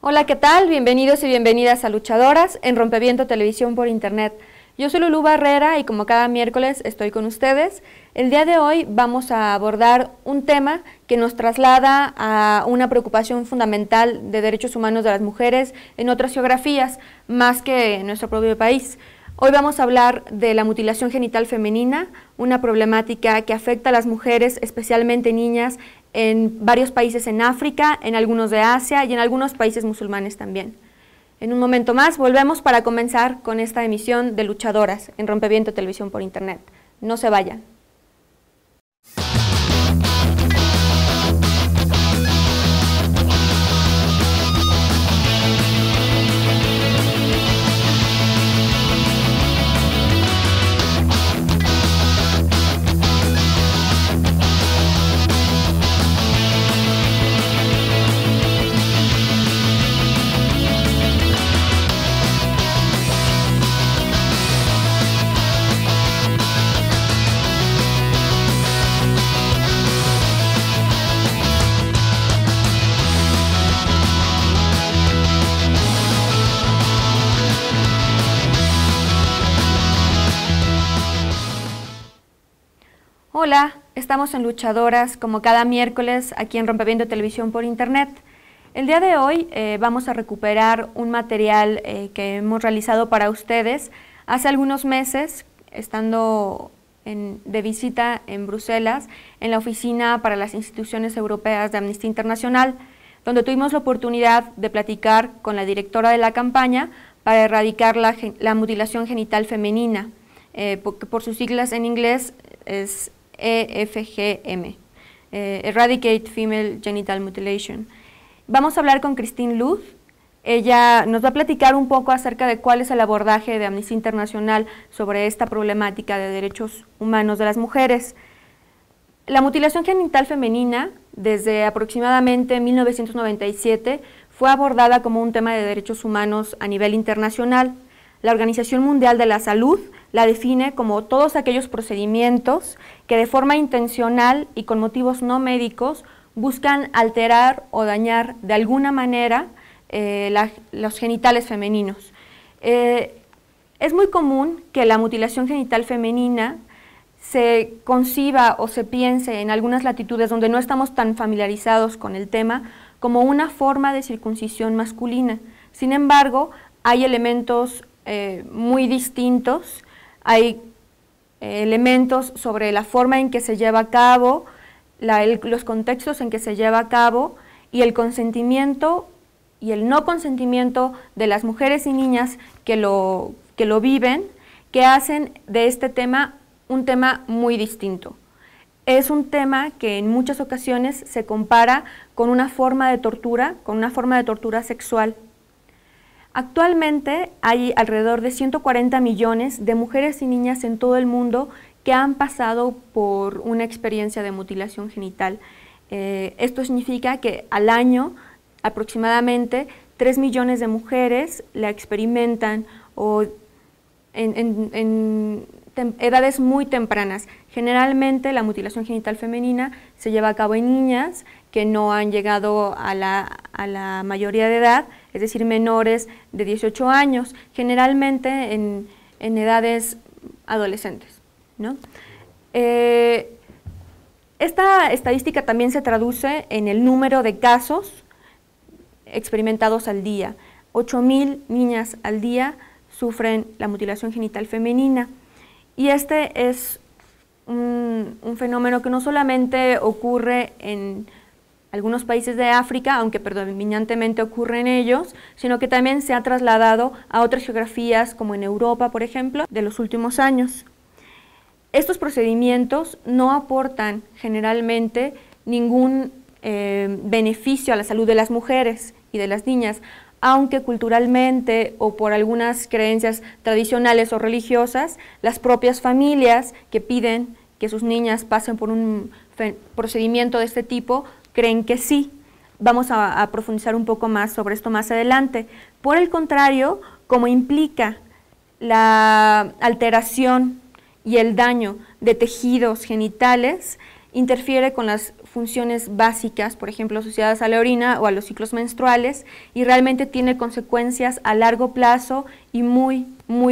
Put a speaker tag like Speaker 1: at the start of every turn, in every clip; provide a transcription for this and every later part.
Speaker 1: Hola, ¿qué tal? Bienvenidos y bienvenidas a Luchadoras en Rompeviento Televisión por Internet. Yo soy Lulú Barrera y como cada miércoles estoy con ustedes. El día de hoy vamos a abordar un tema que nos traslada a una preocupación fundamental de derechos humanos de las mujeres en otras geografías, más que en nuestro propio país. Hoy vamos a hablar de la mutilación genital femenina, una problemática que afecta a las mujeres, especialmente niñas, en varios países en África, en algunos de Asia y en algunos países musulmanes también. En un momento más volvemos para comenzar con esta emisión de Luchadoras en Rompeviento Televisión por Internet. No se vayan. Hola, estamos en Luchadoras como cada miércoles aquí en Rompeviento Televisión por Internet. El día de hoy vamos a recuperar un material que hemos realizado para ustedes hace algunos meses, estando de visita en Bruselas, en la Oficina para las Instituciones Europeas de Amnistía Internacional, donde tuvimos la oportunidad de platicar con la directora de la campaña para erradicar la mutilación genital femenina, por sus siglas en inglés es EFGM, Eradicate Female Genital Mutilation. Vamos a hablar con Christine Luz. Ella nos va a platicar un poco acerca de cuál es el abordaje de Amnistía Internacional sobre esta problemática de derechos humanos de las mujeres. La mutilación genital femenina, desde aproximadamente 1997, fue abordada como un tema de derechos humanos a nivel internacional. La Organización Mundial de la Salud la define como todos aquellos procedimientos que de forma intencional y con motivos no médicos buscan alterar o dañar de alguna manera los genitales femeninos. Es muy común que la mutilación genital femenina se conciba o se piense en algunas latitudes donde no estamos tan familiarizados con el tema como una forma de circuncisión masculina. Sin embargo, hay elementos muy distintos. Hay elementos sobre la forma en que se lleva a cabo, los contextos en que se lleva a cabo y el consentimiento y el no consentimiento de las mujeres y niñas que lo viven, que hacen de este tema un tema muy distinto. Es un tema que en muchas ocasiones se compara con una forma de tortura sexual. Actualmente hay alrededor de 140 millones de mujeres y niñas en todo el mundo que han pasado por una experiencia de mutilación genital. Esto significa que al año aproximadamente 3 millones de mujeres la experimentan o en edades muy tempranas. Generalmente la mutilación genital femenina se lleva a cabo en niñas que no han llegado a la mayoría de edad, es decir, menores de 18 años, generalmente en edades adolescentes, ¿no? Esta estadística también se traduce en el número de casos experimentados al día. 8,000 niñas al día sufren la mutilación genital femenina, y este es un fenómeno que no solamente ocurre en algunos países de África, aunque predominantemente ocurre en ellos, sino que también se ha trasladado a otras geografías, como en Europa, por ejemplo, de los últimos años. Estos procedimientos no aportan generalmente ningún beneficio a la salud de las mujeres y de las niñas, aunque culturalmente o por algunas creencias tradicionales o religiosas, las propias familias que piden que sus niñas pasen por un procedimiento de este tipo, creen que sí. Vamos a profundizar un poco más sobre esto más adelante. Por el contrario, como implica la alteración y el daño de tejidos genitales, interfiere con las funciones básicas, por ejemplo, asociadas a la orina o a los ciclos menstruales, y realmente tiene consecuencias a largo plazo y muy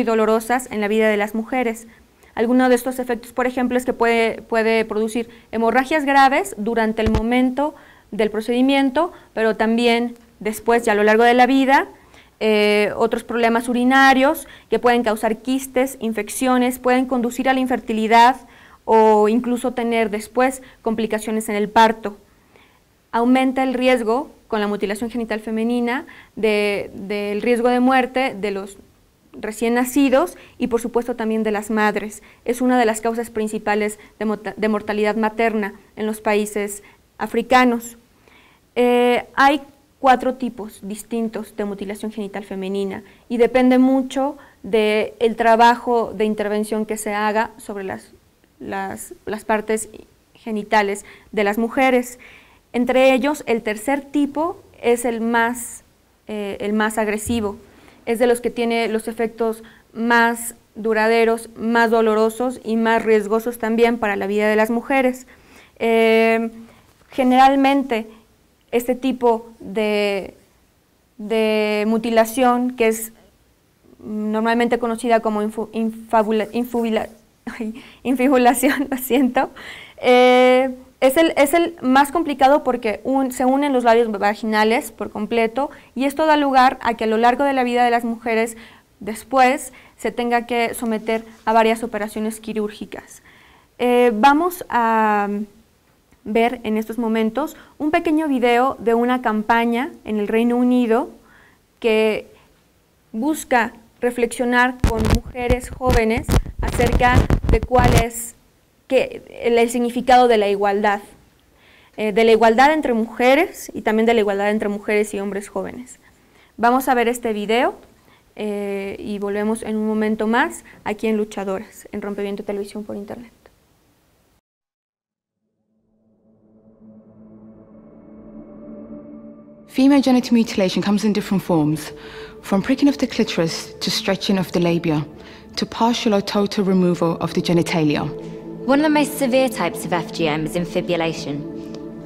Speaker 1: dolorosas en la vida de las mujeres. Alguno de estos efectos, por ejemplo, es que puede producir hemorragias graves durante el momento del procedimiento, pero también después, ya a lo largo de la vida, otros problemas urinarios que pueden causar quistes, infecciones, pueden conducir a la infertilidad o incluso tener después complicaciones en el parto. Aumenta el riesgo con la mutilación genital femenina del riesgo de muerte de los recién nacidos y por supuesto también de las madres. Es una de las causas principales de mortalidad materna en los países africanos. Hay 4 tipos distintos de mutilación genital femenina y depende mucho del trabajo de intervención que se haga sobre las partes genitales de las mujeres. Entre ellos, el tercer tipo es el más agresivo, es de los que tiene los efectos más duraderos, más dolorosos y más riesgosos también para la vida de las mujeres. Generalmente, este tipo de mutilación, que es normalmente conocida como infibulación, lo siento, es el más complicado porque se unen los labios vaginales por completo y esto da lugar a que a lo largo de la vida de las mujeres después se tenga que someter a varias operaciones quirúrgicas. Vamos a ver en estos momentos un pequeño video de una campaña en el Reino Unido que busca reflexionar con mujeres jóvenes acerca de cuál es el significado de la igualdad entre mujeres y también de la igualdad entre mujeres y hombres jóvenes. Vamos a ver este video y volvemos en un momento más aquí en Luchadoras, en Rompeviento Televisión por Internet.
Speaker 2: Female genital mutilation comes in different forms, from pricking of the clitoris to stretching of the labia, to partial or total removal of the genitalia.
Speaker 3: One of the most severe types of FGM is infibulation.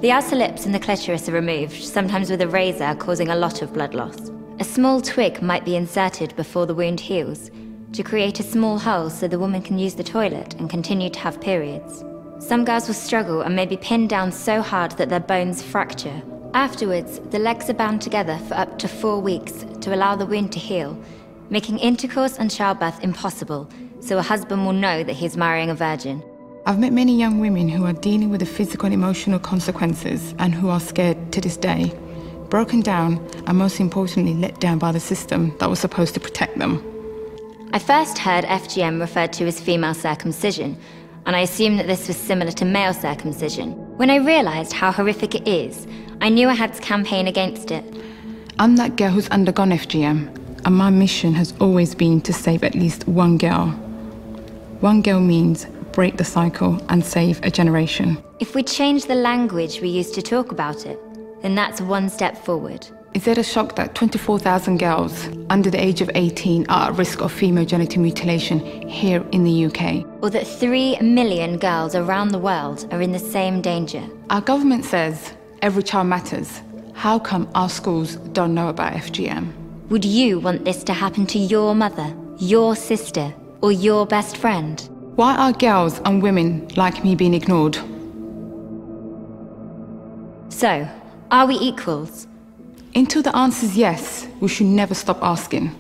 Speaker 3: The outer lips and the clitoris are removed, sometimes with a razor, causing a lot of blood loss. A small twig might be inserted before the wound heals, to create a small hole so the woman can use the toilet and continue to have periods. Some girls will struggle and may be pinned down so hard that their bones fracture. Afterwards, the legs are bound together for up to 4 weeks to allow the wound to heal, making intercourse and childbirth impossible, so a husband will know that he's marrying a virgin.
Speaker 2: I've met many young women who are dealing with the physical and emotional consequences and who are scared to this day, broken down and most importantly let down by the system that was supposed to protect them.
Speaker 3: I first heard FGM referred to as female circumcision, and I assumed that this was similar to male circumcision. When I realised how horrific it is, I knew I had to campaign against it.
Speaker 2: I'm that girl who's undergone FGM, and my mission has always been to save at least one girl. One girl means break the cycle and save a generation.
Speaker 3: If we change the language we use to talk about it, then that's one step forward.
Speaker 2: Is it a shock that 24,000 girls under the age of 18 are at risk of female genital mutilation here in the UK?
Speaker 3: Or that 3 million girls around the world are in the same danger?
Speaker 2: Our government says every child matters. How come our schools don't know about FGM?
Speaker 3: Would you want this to happen to your mother, your sister, or your best friend?
Speaker 2: Why are girls and women like me being ignored?
Speaker 3: So, are we equals?
Speaker 2: Until the answer is yes, we should never stop asking.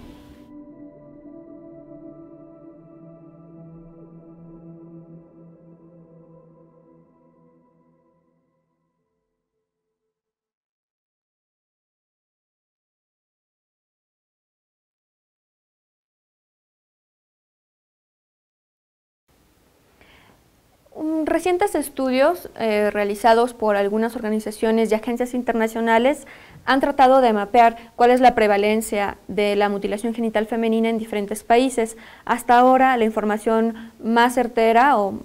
Speaker 1: Recientes estudios realizados por algunas organizaciones y agencias internacionales han tratado de mapear cuál es la prevalencia de la mutilación genital femenina en diferentes países. Hasta ahora la información más certera o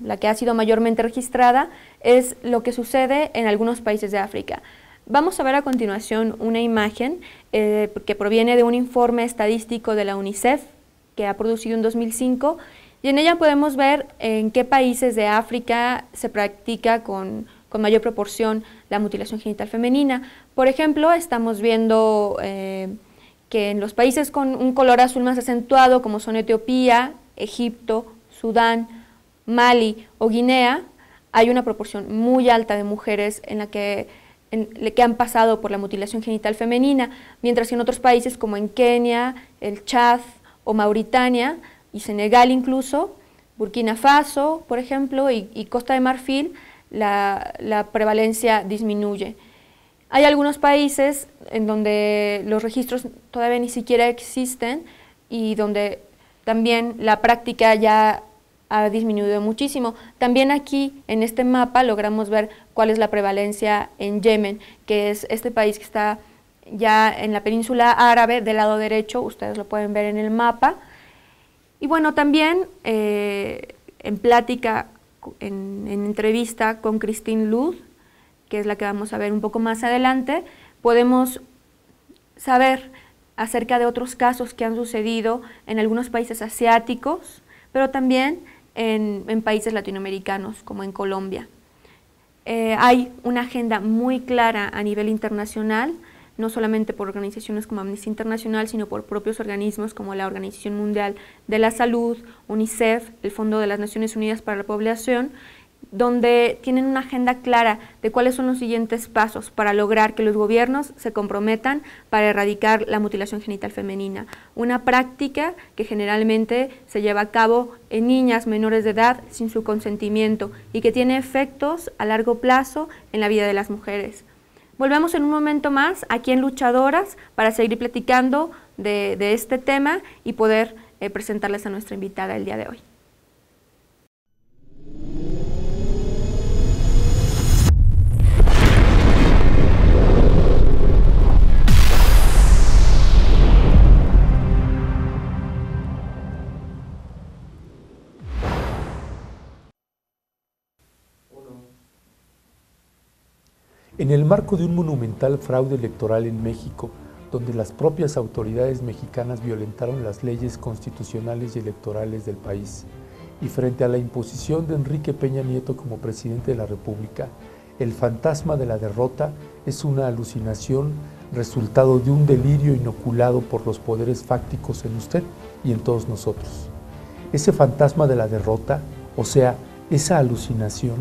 Speaker 1: la que ha sido mayormente registrada es lo que sucede en algunos países de África. Vamos a ver a continuación una imagen que proviene de un informe estadístico de la UNICEF que ha producido en 2005 y en ella podemos ver en qué países de África se practica con con mayor proporción la mutilación genital femenina. Por ejemplo, estamos viendo que en los países con un color azul más acentuado, como son Etiopía, Egipto, Sudán, Mali o Guinea, hay una proporción muy alta de mujeres en la que han pasado por la mutilación genital femenina, mientras que en otros países como en Kenia, el Chad o Mauritania y Senegal incluso, Burkina Faso, por ejemplo, y Costa de Marfil, la prevalencia disminuye. Hay algunos países en donde los registros todavía ni siquiera existen y donde también la práctica ya ha disminuido muchísimo. También aquí en este mapa logramos ver cuál es la prevalencia en Yemen, que es este país que está ya en la península árabe del lado derecho, ustedes lo pueden ver en el mapa. Y bueno, también en plática, en entrevista con Christine Luz, que es la que vamos a ver un poco más adelante, podemos saber acerca de otros casos que han sucedido en algunos países asiáticos, pero también en países latinoamericanos, como en Colombia. Hay una agenda muy clara a nivel internacional, no solamente por organizaciones como Amnistía Internacional, sino por propios organismos como la Organización Mundial de la Salud, UNICEF, el Fondo de las Naciones Unidas para la Población, donde tienen una agenda clara de cuáles son los siguientes pasos para lograr que los gobiernos se comprometan para erradicar la mutilación genital femenina, una práctica que generalmente se lleva a cabo en niñas menores de edad sin su consentimiento y que tiene efectos a largo plazo en la vida de las mujeres. Volvemos en un momento más aquí en Luchadoras para seguir platicando de este tema y poder presentarles a nuestra invitada el día de hoy.
Speaker 4: En el marco de un monumental fraude electoral en México, donde las propias autoridades mexicanas violentaron las leyes constitucionales y electorales del país, y frente a la imposición de Enrique Peña Nieto como presidente de la República, el fantasma de la derrota es una alucinación resultado de un delirio inoculado por los poderes fácticos en usted y en todos nosotros. Ese fantasma de la derrota, o sea, esa alucinación,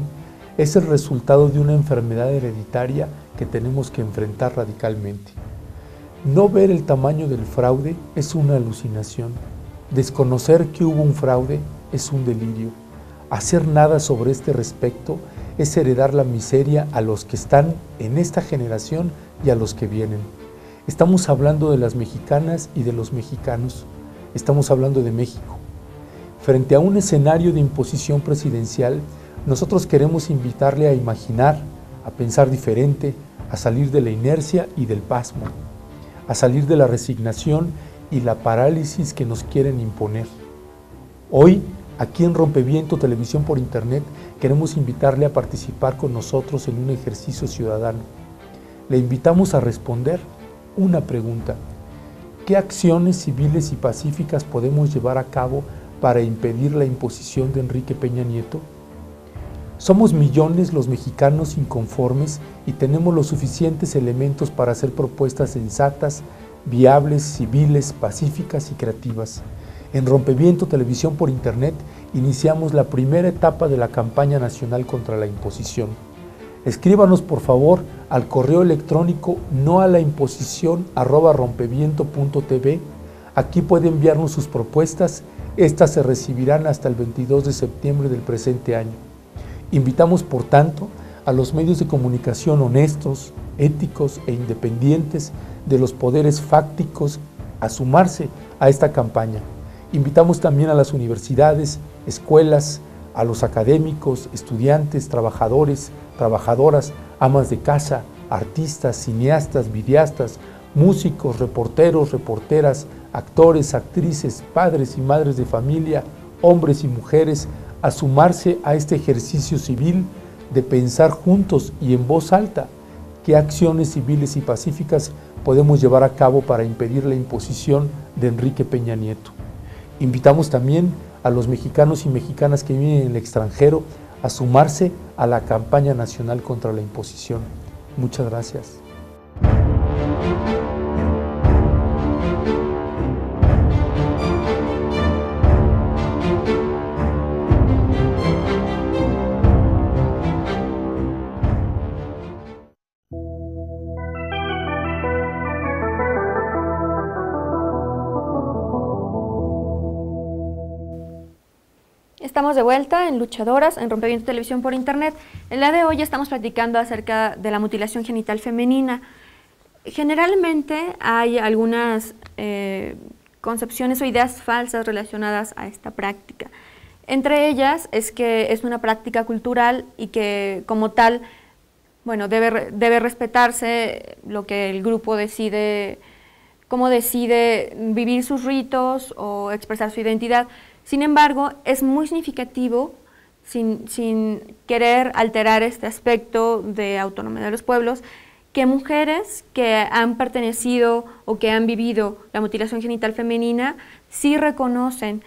Speaker 4: es el resultado de una enfermedad hereditaria que tenemos que enfrentar radicalmente. No ver el tamaño del fraude es una alucinación. Desconocer que hubo un fraude es un delirio. Hacer nada sobre este respecto es heredar la miseria a los que están en esta generación y a los que vienen. Estamos hablando de las mexicanas y de los mexicanos. Estamos hablando de México. Frente a un escenario de imposición presidencial, nosotros queremos invitarle a imaginar, a pensar diferente, a salir de la inercia y del pasmo, a salir de la resignación y la parálisis que nos quieren imponer. Hoy, aquí en Rompeviento Televisión por Internet, queremos invitarle a participar con nosotros en un ejercicio ciudadano. Le invitamos a responder una pregunta: ¿qué acciones civiles y pacíficas podemos llevar a cabo para impedir la imposición de Enrique Peña Nieto? Somos millones los mexicanos inconformes y tenemos los suficientes elementos para hacer propuestas sensatas, viables, civiles, pacíficas y creativas. En Rompeviento Televisión por Internet iniciamos la primera etapa de la campaña nacional contra la imposición. Escríbanos por favor al correo electrónico noalaimposición@rompeviento.tv. Aquí puede enviarnos sus propuestas, estas se recibirán hasta el 22 de septiembre del presente año. Invitamos, por tanto, a los medios de comunicación honestos, éticos e independientes de los poderes fácticos a sumarse a esta campaña. Invitamos también a las universidades, escuelas, a los académicos, estudiantes, trabajadores, trabajadoras, amas de casa, artistas, cineastas, videastas, músicos, reporteros, reporteras, actores, actrices, padres y madres de familia, hombres y mujeres, a sumarse a este ejercicio civil de pensar juntos y en voz alta qué acciones civiles y pacíficas podemos llevar a cabo para impedir la imposición de Enrique Peña Nieto. Invitamos también a los mexicanos y mexicanas que viven en el extranjero a sumarse a la campaña nacional contra la imposición. Muchas gracias.
Speaker 1: Estamos de vuelta en Luchadoras, en Rompeviento Televisión por Internet. El día de hoy estamos platicando acerca de la mutilación genital femenina. Generalmente hay algunas concepciones o ideas falsas relacionadas a esta práctica. Entre ellas es que es una práctica cultural y que como tal, bueno, debe respetarse lo que el grupo decide, cómo decide vivir sus ritos o expresar su identidad. Sin embargo, es muy significativo, sin querer alterar este aspecto de autonomía de los pueblos, que mujeres que han pertenecido o que han vivido la mutilación genital femenina sí reconocen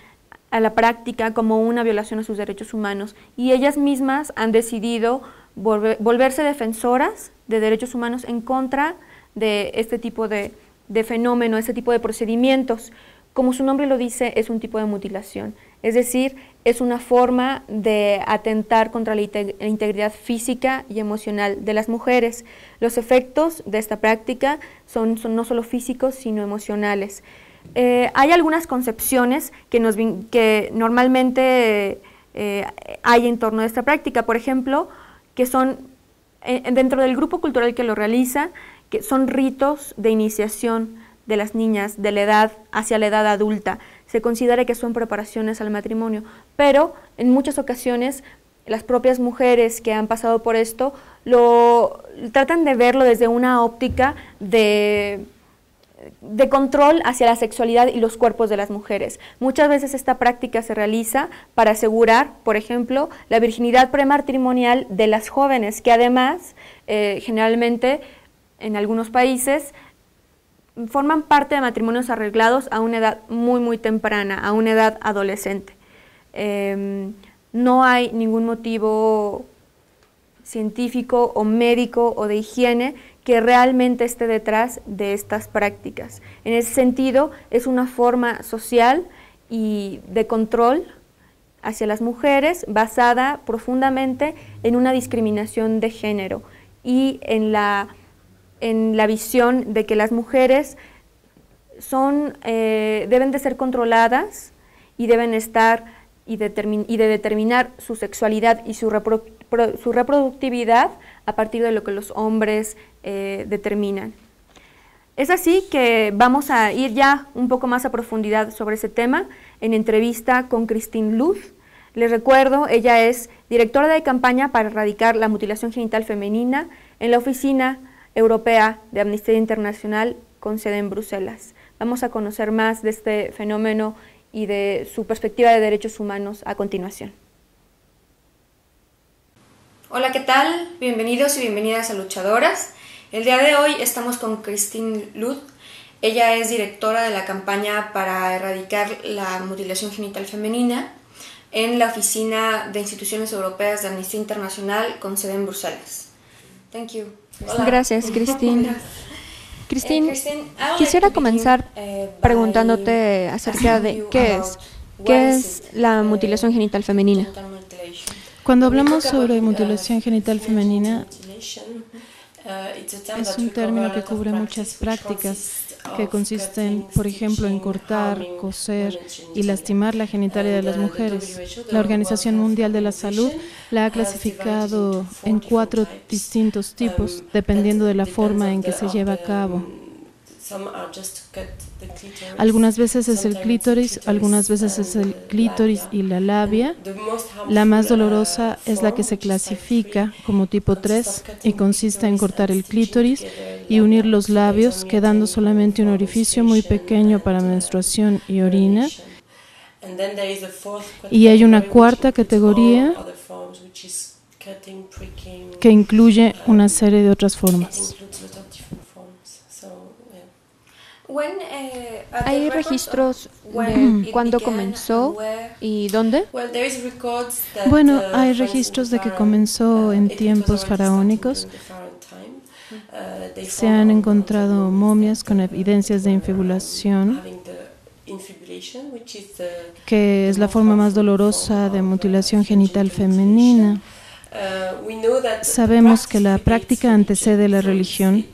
Speaker 1: a la práctica como una violación a sus derechos humanos y ellas mismas han decidido volverse defensoras de derechos humanos en contra de este tipo de fenómeno, este tipo de procedimientos. Como su nombre lo dice, es un tipo de mutilación, es decir, es una forma de atentar contra la integridad física y emocional de las mujeres. Los efectos de esta práctica son no solo físicos, sino emocionales. Hay algunas concepciones que normalmente hay en torno a esta práctica, por ejemplo, que son, dentro del grupo cultural que lo realiza, que son ritos de iniciación de las niñas de la edad hacia la edad adulta. Se considera que son preparaciones al matrimonio, pero en muchas ocasiones las propias mujeres que han pasado por esto tratan de verlo desde una óptica de control hacia la sexualidad y los cuerpos de las mujeres. Muchas veces esta práctica se realiza para asegurar, por ejemplo, la virginidad prematrimonial de las jóvenes, que además, generalmente, en algunos países, forman parte de matrimonios arreglados a una edad muy temprana, a una edad adolescente. No hay ningún motivo científico o médico o de higiene que realmente esté detrás de estas prácticas. En ese sentido, es una forma social y de control hacia las mujeres basada profundamente en una discriminación de género y en la visión de que las mujeres deben de ser controladas y deben estar y de determinar su sexualidad y su reproductividad a partir de lo que los hombres determinan. Es así que vamos a ir ya un poco más a profundidad sobre ese tema en entrevista con Christine Luz. Les recuerdo, ella es directora de campaña para erradicar la mutilación genital femenina en la Oficina Europea de Amnistía Internacional con sede en Bruselas. Vamos a conocer más de este fenómeno y de su perspectiva de derechos humanos a continuación. Hola, ¿qué tal? Bienvenidos y bienvenidas a Luchadoras. El día de hoy estamos con Christine Luz. Ella es directora de la campaña para erradicar la mutilación genital femenina en la Oficina de Instituciones Europeas de Amnistía Internacional con sede en Bruselas. Thank you. Hola. Gracias, Christine. Christine, quisiera comenzar preguntándote acerca de qué es la mutilación genital femenina.
Speaker 2: Cuando hablamos sobre mutilación genital femenina, es un término que cubre muchas prácticas que consisten, por ejemplo, en cortar, coser y lastimar la genitalia de las mujeres. La Organización Mundial de la Salud la ha clasificado en 4 distintos tipos, dependiendo de la forma en que se lleva a cabo. Algunas veces es el clítoris, algunas veces es el clítoris y la labia. La más dolorosa es la que se clasifica como tipo 3 y consiste en cortar el clítoris y unir los labios, quedando solamente un orificio muy pequeño para menstruación y orina. Y hay una cuarta categoría que incluye una serie de otras formas.
Speaker 1: ¿Hay registros de cuándo comenzó y dónde?
Speaker 2: Bueno, hay registros de que comenzó en tiempos faraónicos. Se han encontrado momias con evidencias de infibulación, que es la forma más dolorosa de mutilación genital femenina. Sabemos que la práctica antecede la religión.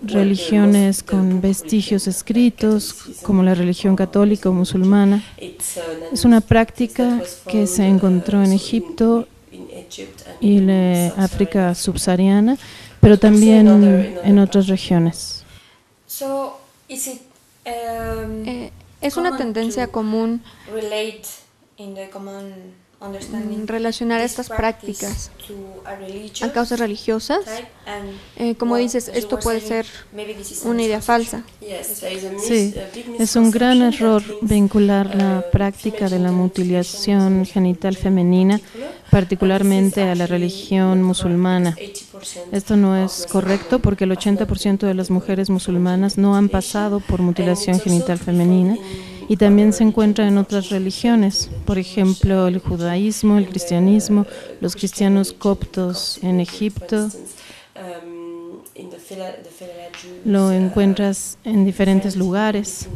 Speaker 2: Religiones con vestigios escritos, como la religión católica o musulmana. Es una práctica que se encontró en Egipto y en África subsahariana, pero también en otras regiones.
Speaker 1: ¿Es una tendencia común relacionar estas prácticas a causas religiosas? Como dices, esto puede ser una idea falsa.
Speaker 2: Sí, es un gran error vincular la práctica de la mutilación genital femenina, particularmente a la religión musulmana. Esto no es correcto porque el 80% de las mujeres musulmanas no han pasado por mutilación genital femenina. Y también se encuentra en otras religiones, por ejemplo, el judaísmo, el cristianismo, los cristianos coptos en Egipto. Lo encuentras en diferentes lugares.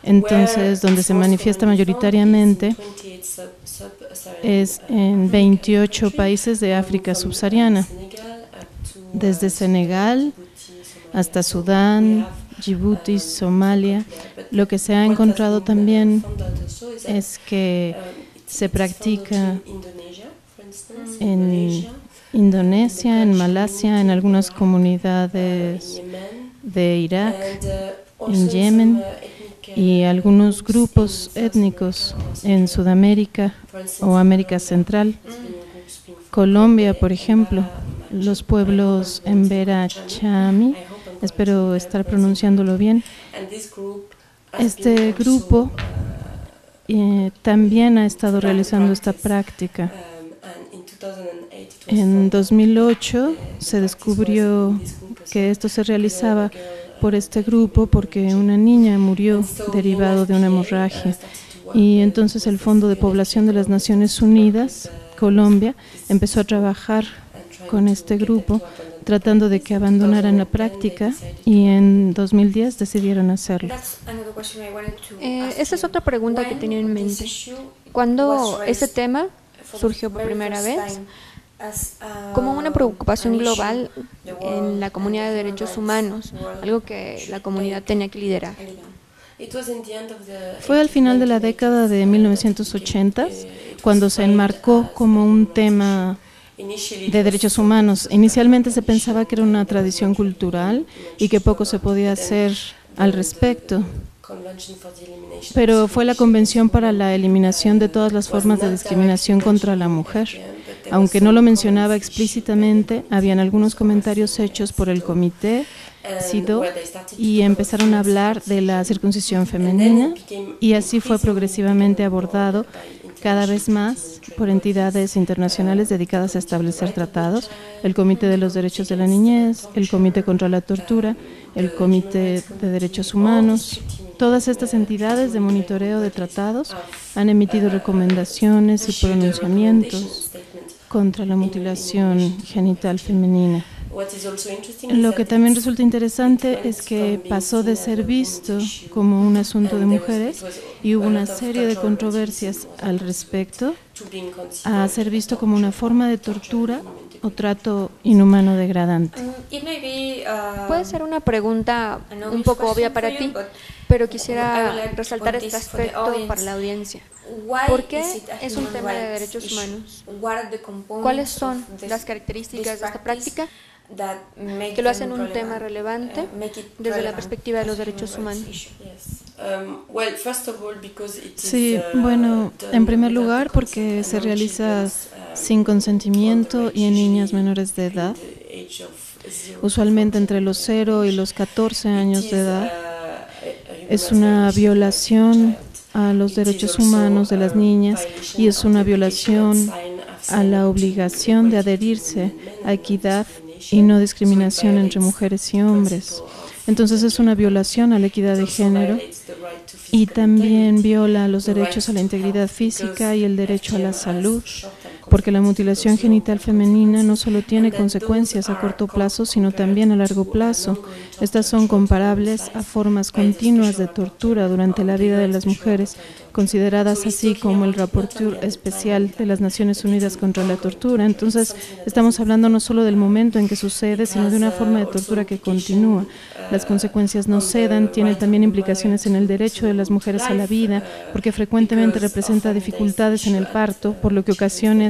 Speaker 2: Entonces, donde se manifiesta mayoritariamente es en 28 países de África subsahariana, desde Senegal hasta Sudán, Djibouti, Somalia. Lo que se ha encontrado también es que se practica en Indonesia, en Malasia, en algunas comunidades de Irak, en Yemen y algunos grupos étnicos en Sudamérica o América Central. Colombia, por ejemplo, los pueblos Embera Chami, espero estar pronunciándolo bien. Este grupo también ha estado realizando esta práctica. En 2008 se descubrió que esto se realizaba por este grupo porque una niña murió derivado de una hemorragia. Y entonces el Fondo de Población de las Naciones Unidas, Colombia, empezó a trabajar con este grupo tratando de que abandonaran la práctica y en 2010 decidieron hacerlo.
Speaker 1: Esa es otra pregunta que tenía en mente. ¿Cuándo ese tema surgió por primera vez como una preocupación global en la comunidad de derechos humanos, algo que la comunidad tenía que liderar?
Speaker 2: Fue al final de la década de 1980 cuando se enmarcó como un tema de derechos humanos. Inicialmente se pensaba que era una tradición cultural y que poco se podía hacer al respecto, pero fue la Convención para la Eliminación de todas las formas de discriminación contra la mujer. Aunque no lo mencionaba explícitamente, habían algunos comentarios hechos por el comité CIDO y empezaron a hablar de la circuncisión femenina y así fue progresivamente abordado cada vez más por entidades internacionales dedicadas a establecer tratados, el Comité de los Derechos de la Niñez, el Comité contra la Tortura, el Comité de Derechos Humanos. Todas estas entidades de monitoreo de tratados han emitido recomendaciones y pronunciamientos contra la mutilación genital femenina. Lo que también resulta interesante es que pasó de ser visto como un asunto de mujeres y hubo una serie de controversias al respecto a ser visto como una forma de tortura o trato inhumano degradante.
Speaker 1: Puede ser una pregunta un poco obvia para ti, pero quisiera resaltar este aspecto para la audiencia. ¿Por qué es un tema de derechos humanos? ¿Cuáles son las características de esta práctica que lo hacen un tema relevante desde la perspectiva de los derechos humanos?
Speaker 2: Sí, bueno, en primer lugar porque se realiza sin consentimiento y en niñas menores de edad, usualmente entre los 0 y los 14 años de edad. Es una violación a los derechos humanos de las niñas y es una violación a la obligación de adherirse a equidad y no discriminación entre mujeres y hombres. Entonces es una violación a la equidad de género y también viola los derechos a la integridad física y el derecho a la salud, porque la mutilación genital femenina no solo tiene consecuencias a corto plazo, sino también a largo plazo. Estas son comparables a formas continuas de tortura durante la vida de las mujeres, consideradas así como el Rapporteur Especial de las Naciones Unidas contra la Tortura. Entonces, estamos hablando no solo del momento en que sucede, sino de una forma de tortura que continúa. Las consecuencias no cedan, tiene también implicaciones en el derecho de las mujeres a la vida, porque frecuentemente representa dificultades en el parto, por lo que ocasiona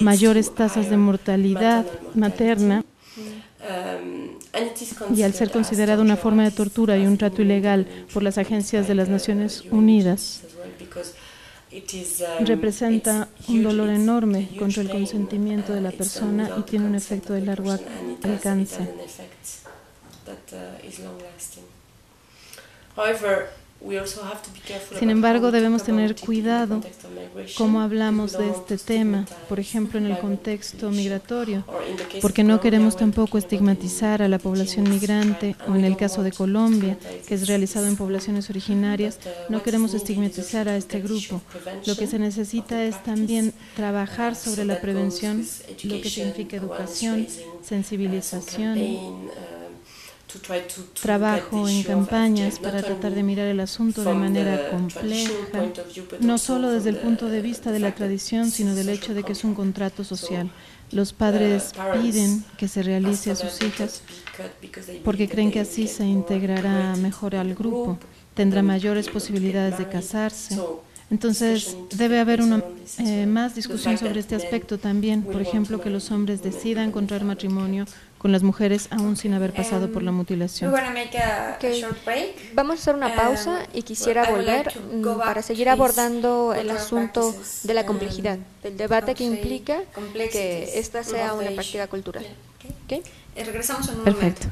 Speaker 2: mayores tasas de mortalidad materna. Y al ser considerada una forma de tortura y un trato ilegal por las agencias de las Naciones Unidas, representa un dolor enorme contra el consentimiento de la persona y tiene un efecto de largo alcance. Sin embargo, debemos tener cuidado cómo hablamos de este tema, por ejemplo, en el contexto migratorio, porque no queremos tampoco estigmatizar a la población migrante, o en el caso de Colombia, que es realizado en poblaciones originarias, no queremos estigmatizar a este grupo. Lo que se necesita es también trabajar sobre la prevención, lo que significa educación, sensibilización, trabajo en campañas para tratar de mirar el asunto de manera compleja, no solo desde el punto de vista de la tradición, sino del hecho de que es un contrato social. Los padres piden que se realice a sus hijas porque creen que así se integrará mejor al grupo, tendrá mayores posibilidades de casarse. Entonces, debe haber más discusión sobre este aspecto también. Por ejemplo, que los hombres decidan contraer matrimonio con las mujeres aún sin haber pasado por la mutilación.
Speaker 1: Okay. Vamos a hacer una pausa y quisiera volver para seguir abordando el asunto de la complejidad, del debate que implica que esta sea una práctica cultural. ¿Okay? Regresamos en un momento.
Speaker 2: Perfecto.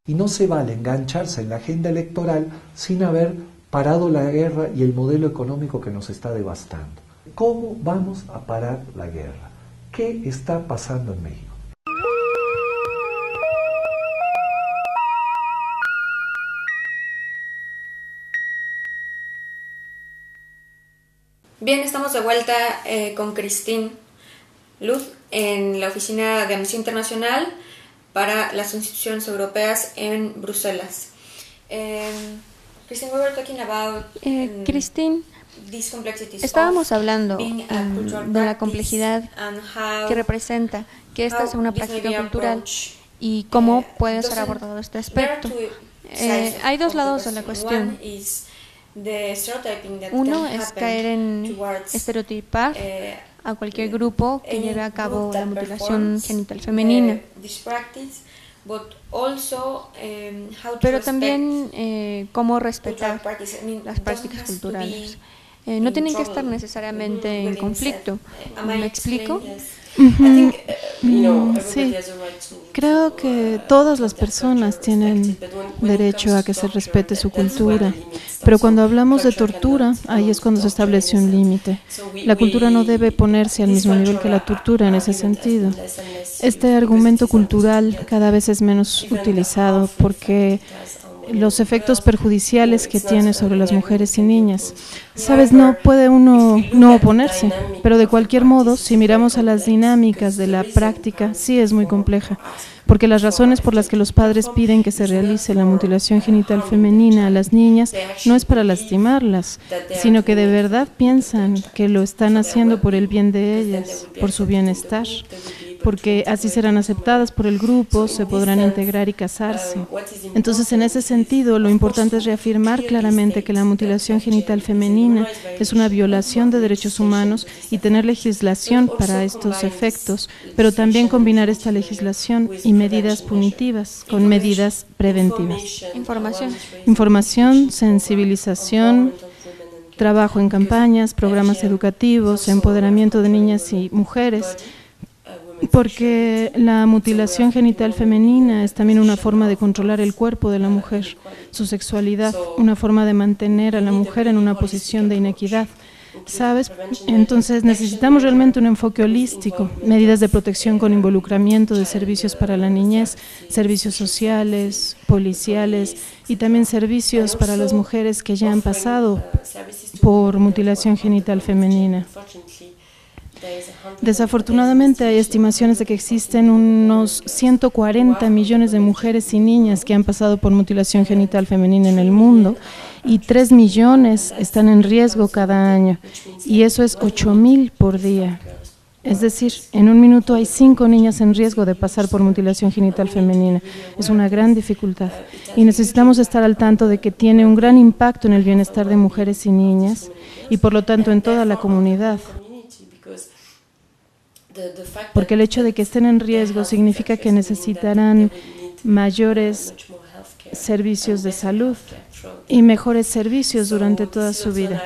Speaker 5: Y no se vale engancharse en la agenda electoral sin haber parado la guerra y el modelo económico que nos está devastando. ¿Cómo vamos a parar la guerra? ¿Qué está pasando en México?
Speaker 1: Bien, estamos de vuelta con Christine Luz en la Oficina de Amnistía Internacional para las instituciones europeas en Bruselas. Christine, we were talking about, Christine, estábamos hablando de la complejidad que representa que esta sea una práctica cultural y cómo puede ser abordado este aspecto. Hay dos lados de la cuestión. Uno es caer en estereotipar a cualquier grupo que lleve a cabo la mutilación genital femenina, pero también cómo respetar las prácticas culturales. No tienen que estar necesariamente en conflicto. ¿Me explico?
Speaker 2: Sí, creo que todas las personas tienen derecho a que se respete su cultura, Pero cuando hablamos de tortura, ahí es cuando se establece un límite. La cultura no debe ponerse al mismo nivel que la tortura en ese sentido. Este argumento cultural cada vez es menos utilizado porque los efectos perjudiciales que tiene sobre las mujeres y niñas. Sabes, no puede uno no oponerse, pero de cualquier modo, si miramos a las dinámicas de la práctica, sí es muy compleja, porque las razones por las que los padres piden que se realice la mutilación genital femenina a las niñas no es para lastimarlas, sino que de verdad piensan que lo están haciendo por el bien de ellas, por su bienestar, porque así serán aceptadas por el grupo, se podrán integrar y casarse. Entonces, en ese sentido, lo importante es reafirmar claramente que la mutilación genital femenina es una violación de derechos humanos y tener legislación para estos efectos, pero también combinar esta legislación y medidas punitivas con medidas preventivas. Información, sensibilización, trabajo en campañas, programas educativos, empoderamiento de niñas y mujeres, porque la mutilación genital femenina es también una forma de controlar el cuerpo de la mujer, su sexualidad, una forma de mantener a la mujer en una posición de inequidad. ¿Sabes? Entonces necesitamos realmente un enfoque holístico, medidas de protección con involucramiento de servicios para la niñez, servicios sociales, policiales y también servicios para las mujeres que ya han pasado por mutilación genital femenina. Desafortunadamente hay estimaciones de que existen unos 140 millones de mujeres y niñas que han pasado por mutilación genital femenina en el mundo y 3 millones están en riesgo cada año y eso es 8,000 por día. Es decir, en un minuto hay 5 niñas en riesgo de pasar por mutilación genital femenina. Es una gran dificultad y necesitamos estar al tanto de que tiene un gran impacto en el bienestar de mujeres y niñas y por lo tanto en toda la comunidad. Porque el hecho de que estén en riesgo significa que necesitarán mayores servicios de salud y mejores servicios durante toda su vida.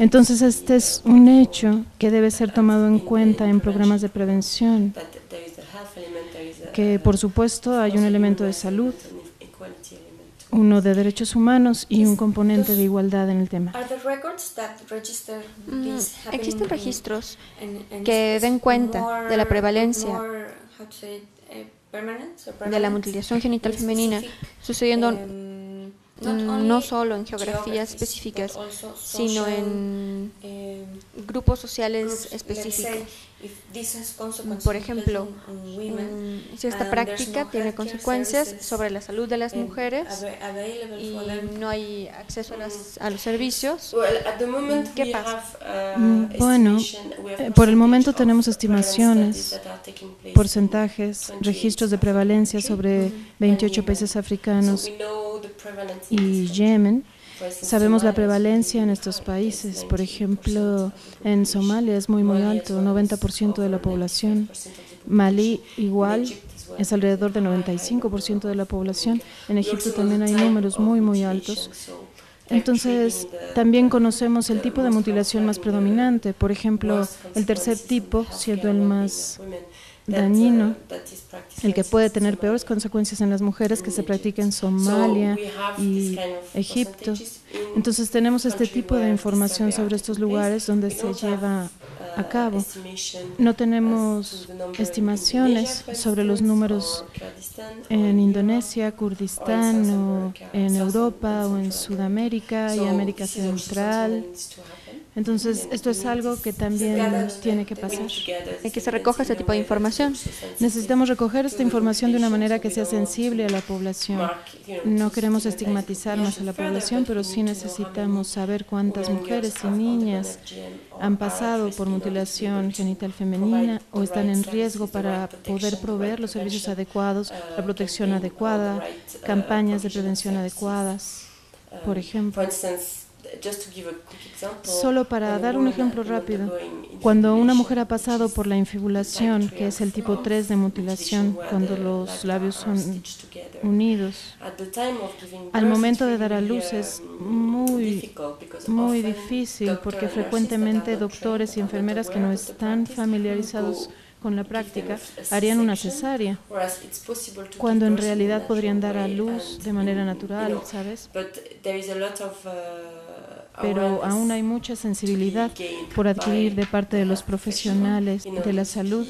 Speaker 2: Entonces, este es un hecho que debe ser tomado en cuenta en programas de prevención, que por supuesto hay un elemento de salud, uno de derechos humanos y un componente de igualdad en el tema.
Speaker 1: ¿Existen registros que den cuenta de la prevalencia de la mutilación genital femenina sucediendo no solo en geografías específicas, sino en grupos sociales específicos? Por ejemplo, si esta práctica tiene consecuencias sobre la salud de las mujeres y no hay acceso a los servicios, ¿qué pasa?
Speaker 2: Bueno, por el momento tenemos estimaciones, porcentajes, registros de prevalencia sobre 28 países africanos y Yemen. Sabemos la prevalencia en estos países. Por ejemplo, en Somalia es muy alto, 90% de la población. Malí igual, es alrededor del 95% de la población. En Egipto también hay números muy altos. Entonces, también conocemos el tipo de mutilación más predominante. Por ejemplo, el tercer tipo, siendo el más dañino, el que puede tener peores consecuencias en las mujeres, que se practica en Somalia y Egipto. Entonces tenemos este tipo de información sobre estos lugares donde se lleva a cabo. No tenemos estimaciones sobre los números en Indonesia, Kurdistán, o en Europa, o en Sudamérica y América Central. Entonces, esto es algo que también tiene que pasar.
Speaker 1: ¿En que se recoja este tipo de información?
Speaker 2: Necesitamos recoger esta información de una manera que sea sensible a la población. No queremos estigmatizar más a la población, pero sí necesitamos saber cuántas mujeres y niñas han pasado por mutilación genital femenina o están en riesgo para poder proveer los servicios adecuados, la protección adecuada, campañas de prevención adecuadas, por ejemplo. Solo para dar un ejemplo rápido, cuando una mujer ha pasado por la infibulación, que es el tipo 3 de mutilación, cuando los labios son unidos, al momento de dar a luz es muy difícil, porque frecuentemente doctores y enfermeras que no están familiarizados con la práctica, harían una cesárea, cuando en realidad podrían dar a luz de manera natural, ¿sabes? Pero aún hay mucha sensibilidad por adquirir de parte de los profesionales de la salud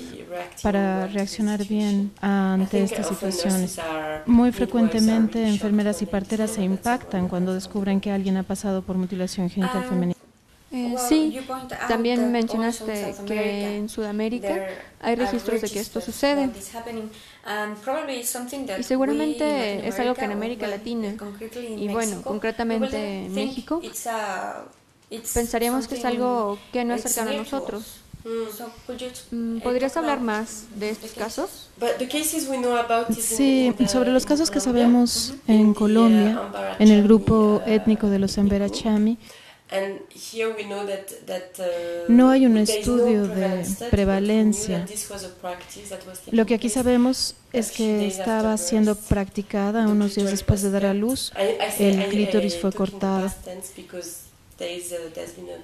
Speaker 2: para reaccionar bien ante estas situaciones. Muy frecuentemente, enfermeras y parteras se impactan cuando descubren que alguien ha pasado por mutilación genital femenina.
Speaker 1: Sí, también mencionaste que en Sudamérica hay registros de que esto sucede. Y seguramente es algo que en América Latina, y bueno, concretamente en México, pensaríamos que es algo que no es cercano a nosotros. ¿Podrías hablar más de estos casos?
Speaker 2: Sí, sobre los casos que sabemos en Colombia, en el grupo étnico de los Embera Chami, no hay un estudio de prevalencia. Lo que aquí sabemos es que estaba siendo practicada unos días después de dar a luz. El clítoris fue cortado.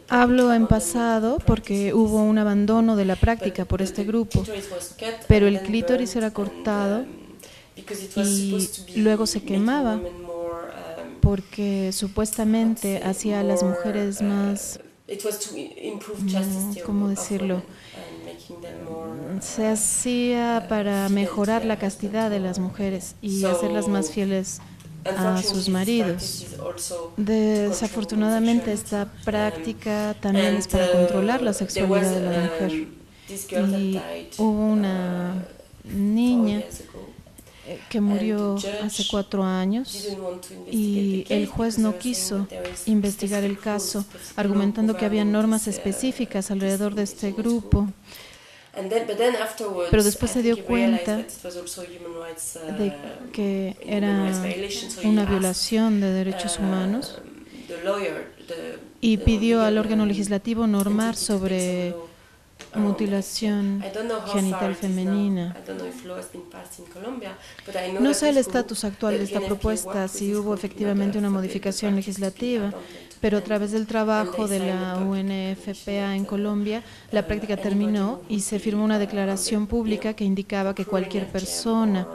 Speaker 2: Hablo en pasado porque hubo un abandono de la práctica por este grupo, pero el clítoris era cortado y luego se quemaba porque supuestamente hacía a las mujeres más, ¿cómo decirlo? Se hacía para mejorar la castidad de las mujeres y hacerlas más fieles a sus maridos. Desafortunadamente esta práctica también es para controlar la sexualidad de la mujer. Y hubo una niña que murió hace 4 años y el juez no quiso investigar el caso, argumentando que había normas específicas alrededor de este grupo. Pero después se dio cuenta de que era una violación de derechos humanos y pidió al órgano legislativo normar sobre mutilación genital femenina. No sé el estatus actual de esta propuesta, si hubo efectivamente una modificación legislativa, pero a través del trabajo de la UNFPA en Colombia, la práctica terminó y se firmó una declaración pública que indicaba que cualquier persona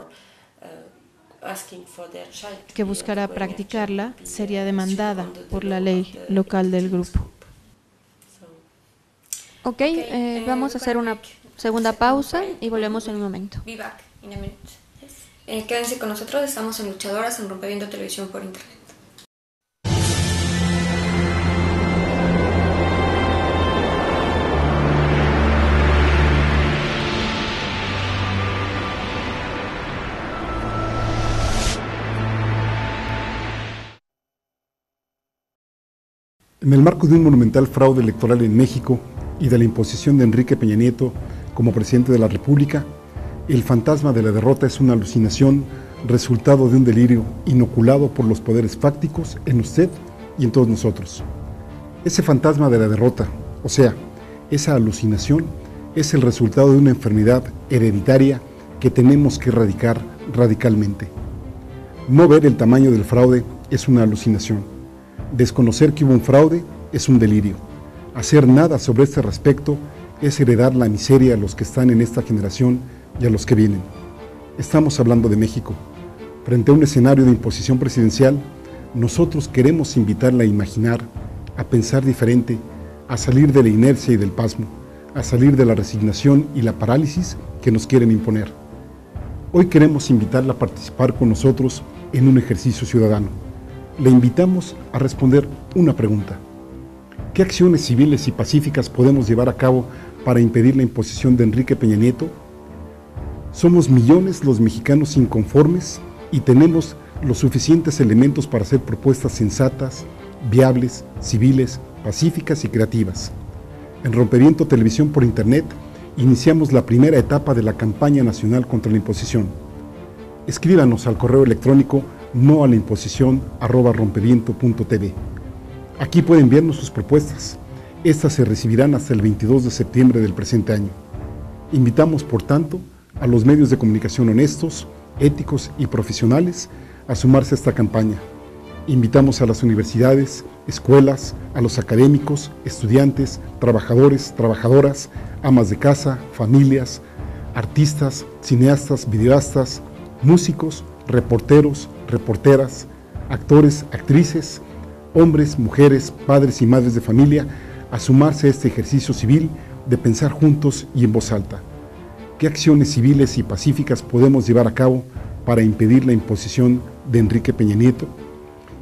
Speaker 2: que buscara practicarla sería demandada por la ley local del grupo.
Speaker 1: Ok, vamos a hacer una segunda pausa y volvemos en un momento. Quédense con nosotros, estamos en Luchadoras, en Rompeviento Televisión por Internet.
Speaker 6: En el marco de un monumental fraude electoral en México y de la imposición de Enrique Peña Nieto como presidente de la República, el fantasma de la derrota es una alucinación resultado de un delirio inoculado por los poderes fácticos en usted y en todos nosotros. Ese fantasma de la derrota, o sea, esa alucinación, es el resultado de una enfermedad hereditaria que tenemos que erradicar radicalmente. No ver el tamaño del fraude es una alucinación. Desconocer que hubo un fraude es un delirio. Hacer nada sobre este respecto es heredar la miseria a los que están en esta generación y a los que vienen. Estamos hablando de México. Frente a un escenario de imposición presidencial, nosotros queremos invitarla a imaginar, a pensar diferente, a salir de la inercia y del pasmo, a salir de la resignación y la parálisis que nos quieren imponer. Hoy queremos invitarla a participar con nosotros en un ejercicio ciudadano. Le invitamos a responder una pregunta. ¿Qué acciones civiles y pacíficas podemos llevar a cabo para impedir la imposición de Enrique Peña Nieto? Somos millones los mexicanos inconformes y tenemos los suficientes elementos para hacer propuestas sensatas, viables, civiles, pacíficas y creativas. En Rompeviento Televisión por Internet iniciamos la primera etapa de la campaña nacional contra la imposición. Escríbanos al correo electrónico noalaimposición@rompeviento.tv. Aquí pueden enviarnos sus propuestas. Estas se recibirán hasta el 22 de septiembre del presente año. Invitamos, por tanto, a los medios de comunicación honestos, éticos y profesionales a sumarse a esta campaña. Invitamos a las universidades, escuelas, a los académicos, estudiantes, trabajadores, trabajadoras, amas de casa, familias, artistas, cineastas, videoastas, músicos, reporteros, reporteras, actores, actrices, hombres, mujeres, padres y madres de familia, a sumarse a este ejercicio civil de pensar juntos y en voz alta. ¿Qué acciones civiles y pacíficas podemos llevar a cabo para impedir la imposición de Enrique Peña Nieto?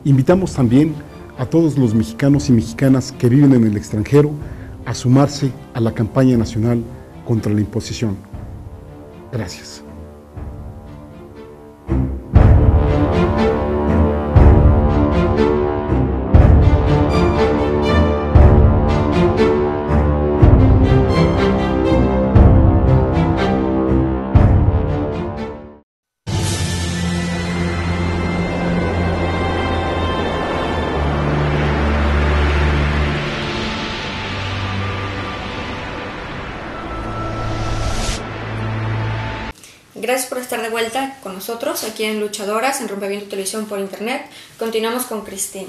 Speaker 6: Invitamos también a todos los mexicanos y mexicanas que viven en el extranjero a sumarse a la campaña nacional contra la imposición. Gracias.
Speaker 1: Gracias por estar de vuelta con nosotros aquí en Luchadoras, en Rompeviento Televisión por Internet. Continuamos con Christine.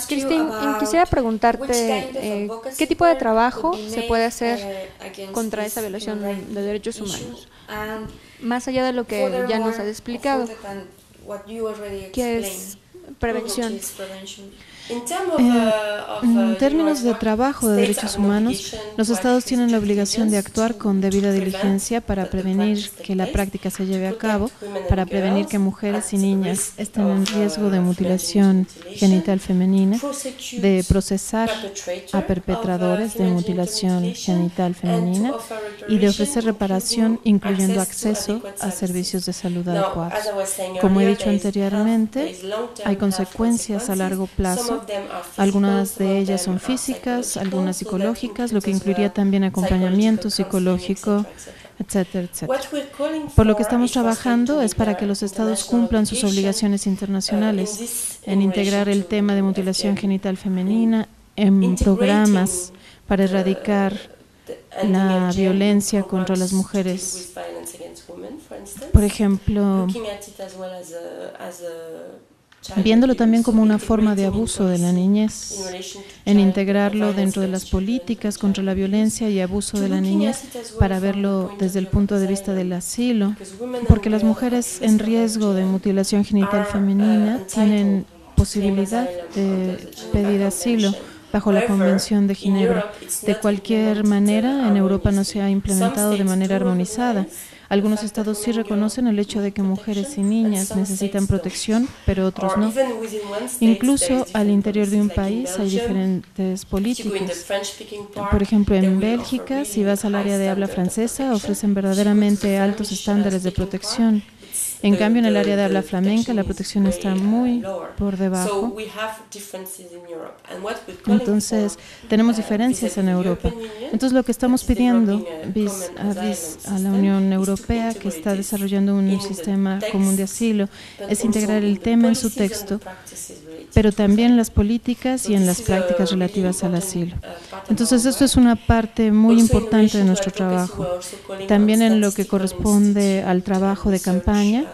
Speaker 1: Christine, quisiera preguntarte qué tipo de trabajo se puede hacer contra esa violación de derechos humanos, más allá de lo que ya nos has explicado. ¿Qué es prevención?
Speaker 2: En términos de trabajo de derechos humanos, los estados tienen la obligación de actuar con debida diligencia para prevenir que la práctica se lleve a cabo, para prevenir que mujeres y niñas estén en riesgo de mutilación genital femenina, de procesar a perpetradores de mutilación genital femenina y de ofrecer reparación, incluyendo acceso a servicios de salud adecuados. Como he dicho anteriormente, hay consecuencias a largo plazo. Algunas de ellas son físicas, algunas psicológicas, lo que incluiría también acompañamiento psicológico, etcétera, etcétera. Por lo que estamos trabajando es para que los estados cumplan sus obligaciones internacionales en integrar el tema de mutilación genital femenina en programas para erradicar la violencia contra las mujeres. Por ejemplo, viéndolo también como una forma de abuso de la niñez, en integrarlo dentro de las políticas contra la violencia y abuso de la niñez, para verlo desde el punto de vista del asilo, porque las mujeres en riesgo de mutilación genital femenina tienen posibilidad de pedir asilo bajo la Convención de Ginebra. De cualquier manera, en Europa no se ha implementado de manera armonizada. Algunos estados sí reconocen el hecho de que mujeres y niñas necesitan protección, pero otros no. Incluso al interior de un país hay diferentes políticas. Por ejemplo, en Bélgica, si vas al área de habla francesa, ofrecen verdaderamente altos estándares de protección. En cambio, en el área de habla flamenca, la protección está muy por debajo. Entonces, tenemos diferencias en Europa. Entonces, lo que estamos pidiendo vis a la Unión Europea, que está desarrollando un sistema común de asilo, es integrar el tema en su texto, pero también en las políticas y en las prácticas relativas al asilo. Entonces, esto es una parte muy importante de nuestro trabajo. También en lo que corresponde al trabajo de campaña,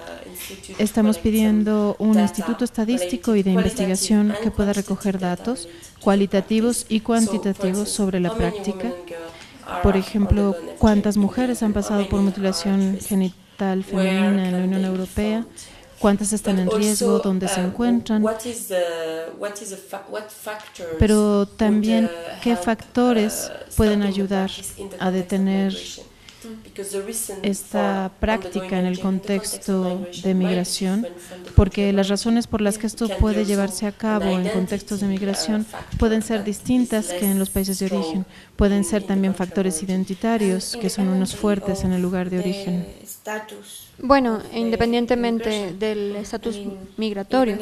Speaker 2: estamos pidiendo un instituto estadístico y de investigación que pueda recoger datos cualitativos y cuantitativos sobre la práctica. Por ejemplo, cuántas mujeres han pasado por mutilación genital femenina en la Unión Europea, cuántas están en riesgo, dónde se encuentran, pero también qué factores pueden ayudar a detener esta práctica en el contexto de migración, porque las razones por las que esto puede llevarse a cabo en contextos de migración pueden ser distintas que en los países de origen. Pueden ser también factores identitarios, que son unos fuertes en el lugar de origen.
Speaker 1: Bueno, independientemente del estatus migratorio,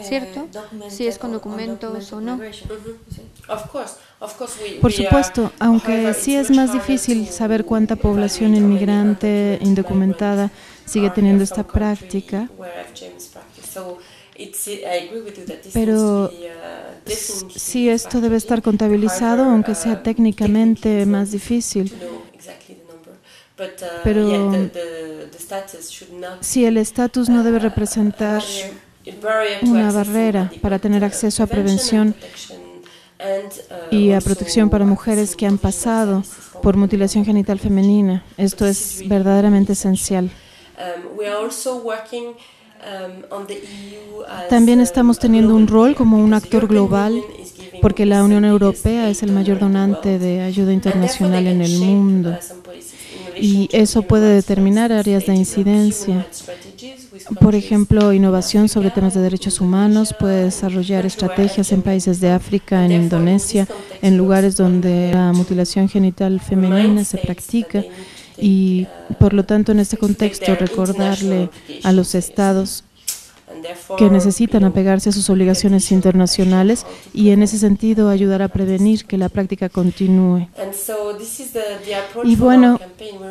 Speaker 1: ¿cierto? Si es con documentos o no.
Speaker 2: Por supuesto, aunque sí es más difícil saber cuánta población inmigrante indocumentada sigue teniendo esta práctica, pero sí esto debe estar contabilizado, aunque sea técnicamente más difícil. Pero si el estatus no debe representar una barrera para tener acceso a prevención y a protección para mujeres que han pasado por mutilación genital femenina. Esto es verdaderamente esencial. También estamos teniendo un rol como un actor global, porque la Unión Europea es el mayor donante de ayuda internacional en el mundo, y eso puede determinar áreas de incidencia. Por ejemplo, innovación sobre temas de derechos humanos, puede desarrollar estrategias en países de África, en Indonesia, en lugares donde la mutilación genital femenina se practica, y por lo tanto en este contexto recordarle a los estados que necesitan apegarse a sus obligaciones internacionales y en ese sentido ayudar a prevenir que la práctica continúe. Y bueno,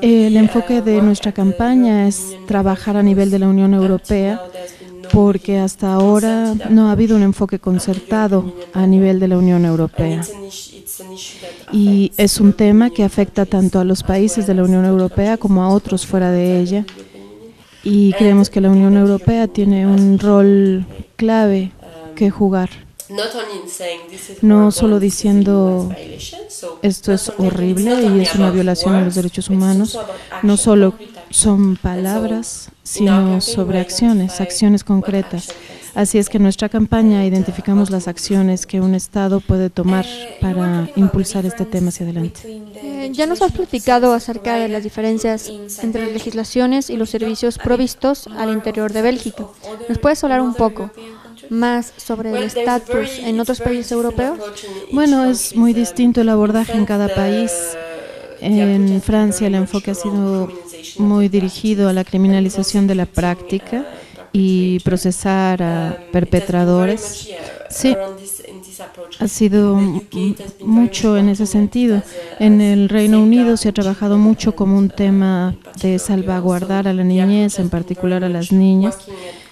Speaker 2: el enfoque de nuestra campaña es trabajar a nivel de la Unión Europea, porque hasta ahora no ha habido un enfoque concertado a nivel de la Unión Europea. Y es un tema que afecta tanto a los países de la Unión Europea como a otros fuera de ella. Y creemos que la Unión Europea tiene un rol clave que jugar. No solo diciendo esto es horrible y es una violación a los derechos humanos, no solo son palabras, sino sobre acciones concretas. Así es que en nuestra campaña identificamos las acciones que un Estado puede tomar para impulsar este tema hacia adelante.
Speaker 1: Ya nos has platicado acerca de las diferencias entre las legislaciones y los servicios provistos al interior de Bélgica. ¿Nos puedes hablar un poco más sobre el estatus en otros países europeos?
Speaker 2: Bueno, es muy distinto el abordaje en cada país. En Francia el enfoque ha sido muy dirigido a la criminalización de la práctica y procesar a perpetradores. Sí, ha sido mucho en ese sentido. En el Reino Unido se ha trabajado mucho como un tema de salvaguardar a la niñez, en particular a las niñas.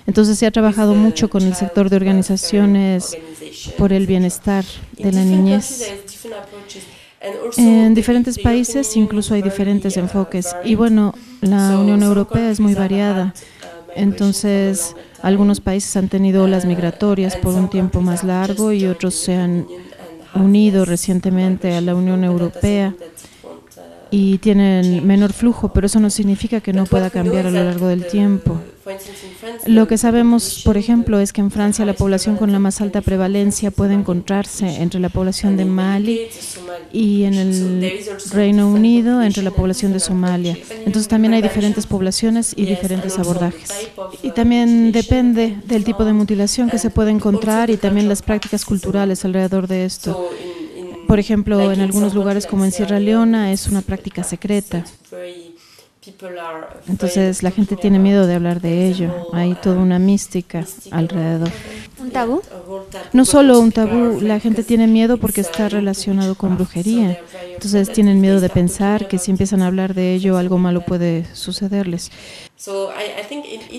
Speaker 2: Entonces se ha trabajado mucho con el sector de organizaciones por el bienestar de la niñez. En diferentes países incluso hay diferentes enfoques. Y bueno, la Unión Europea es muy variada. Entonces, algunos países han tenido olas migratorias por un tiempo más largo y otros se han unido recientemente a la Unión Europea y tienen menor flujo, pero eso no significa que no pueda cambiar a lo largo del tiempo. Lo que sabemos, por ejemplo, es que en Francia la población con la más alta prevalencia puede encontrarse entre la población de Mali y en el Reino Unido entre la población de Somalia. Entonces también hay diferentes poblaciones y diferentes abordajes. Y también depende del tipo de mutilación que se puede encontrar y también las prácticas culturales alrededor de esto. Por ejemplo, en algunos lugares como en Sierra Leona es una práctica secreta. Entonces la gente tiene miedo de hablar de ello. Hay toda una mística alrededor.
Speaker 1: ¿Un tabú?
Speaker 2: No solo un tabú, la gente tiene miedo porque está relacionado con brujería. Entonces tienen miedo de pensar que si empiezan a hablar de ello algo malo puede sucederles.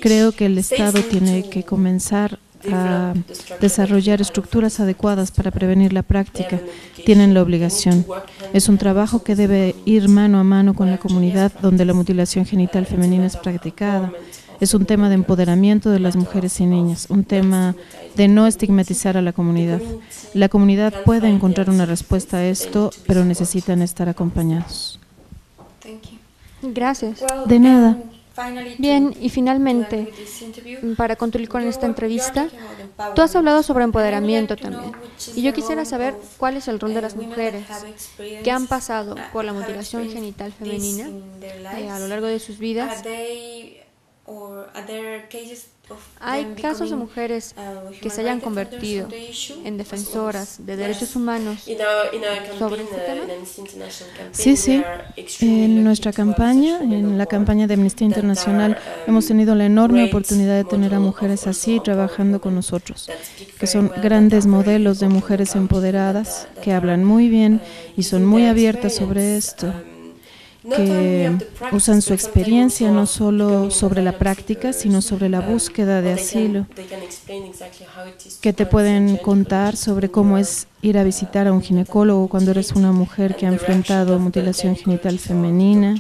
Speaker 2: Creo que el Estado tiene que comenzar a desarrollar estructuras adecuadas para prevenir la práctica. Tienen la obligación. Es un trabajo que debe ir mano a mano con la comunidad donde la mutilación genital femenina es practicada. Es un tema de empoderamiento de las mujeres y niñas, un tema de no estigmatizar a la comunidad. La comunidad puede encontrar una respuesta a esto, pero necesitan estar acompañados.
Speaker 1: Gracias.
Speaker 2: De nada.
Speaker 1: Bien, y finalmente, para concluir con esta entrevista, tú has hablado sobre empoderamiento también. Y yo quisiera saber cuál es el rol de las mujeres que han pasado por la mutilación genital femenina a lo largo de sus vidas. ¿Hay casos de mujeres que se hayan convertido en defensoras de derechos humanos sobre este tema?
Speaker 2: Sí. En nuestra campaña, en la campaña de Amnistía Internacional, hemos tenido la enorme oportunidad de tener a mujeres así trabajando con nosotros, que son grandes modelos de mujeres empoderadas, que hablan muy bien y son muy abiertas sobre esto, que usan su experiencia no solo sobre la práctica, sino sobre la búsqueda de asilo, que te pueden contar sobre cómo es ir a visitar a un ginecólogo cuando eres una mujer que ha enfrentado mutilación genital femenina,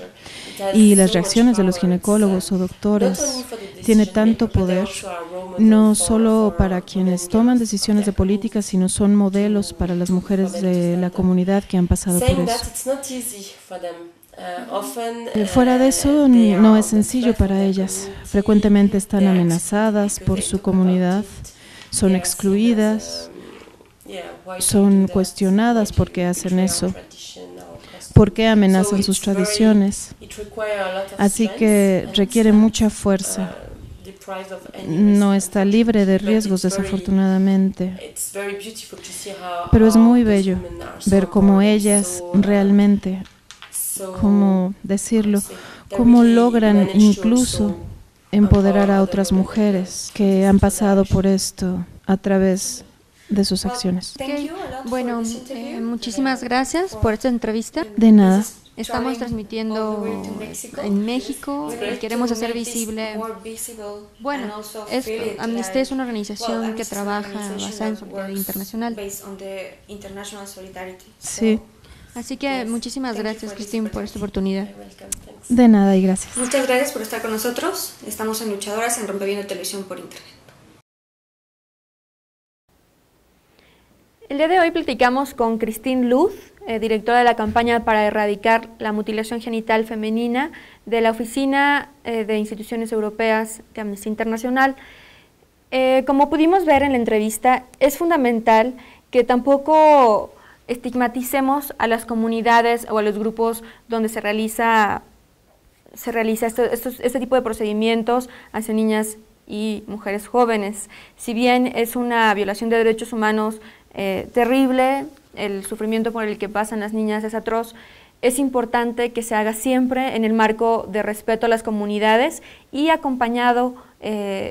Speaker 2: y las reacciones de los ginecólogos o doctores tiene tanto poder, no solo para quienes toman decisiones de política, sino son modelos para las mujeres de la comunidad que han pasado por eso. Fuera de eso, no es sencillo para ellas. Frecuentemente están amenazadas por su comunidad, son excluidas, son cuestionadas por qué hacen eso, por qué amenazan sus tradiciones. Así que requiere mucha fuerza. No está libre de riesgos, desafortunadamente. Pero es muy bello ver cómo ellas realmente, cómo decirlo, cómo logran incluso empoderar a otras mujeres que han pasado por esto a través de sus acciones.
Speaker 1: Bueno, muchísimas gracias por esta entrevista.
Speaker 2: De nada.
Speaker 1: Estamos transmitiendo en México y queremos hacer visible. Bueno, Amnistía es una organización que trabaja basada en solidaridad internacional.
Speaker 2: Sí.
Speaker 1: Así que muchísimas gracias, Christine, por esta oportunidad.
Speaker 2: De nada y gracias.
Speaker 1: Muchas gracias por estar con nosotros. Estamos en Luchadoras en Rompeviendo Televisión por Internet. El día de hoy platicamos con Christine Luz, directora de la campaña para erradicar la mutilación genital femenina de la Oficina de Instituciones Europeas de Amnistía Internacional. Como pudimos ver en la entrevista, es fundamental que tampoco estigmaticemos a las comunidades o a los grupos donde se realiza este tipo de procedimientos hacia niñas y mujeres jóvenes. Si bien es una violación de derechos humanos terrible, el sufrimiento por el que pasan las niñas es atroz, es importante que se haga siempre en el marco de respeto a las comunidades y acompañado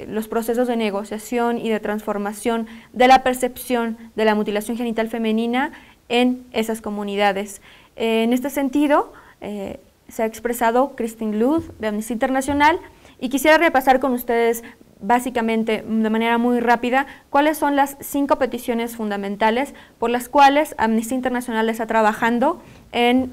Speaker 1: los procesos de negociación y de transformación de la percepción de la mutilación genital femenina en esas comunidades. En este sentido, se ha expresado Christine Luz de Amnistía Internacional y quisiera repasar con ustedes básicamente, de manera muy rápida, cuáles son las 5 peticiones fundamentales por las cuales Amnistía Internacional está trabajando en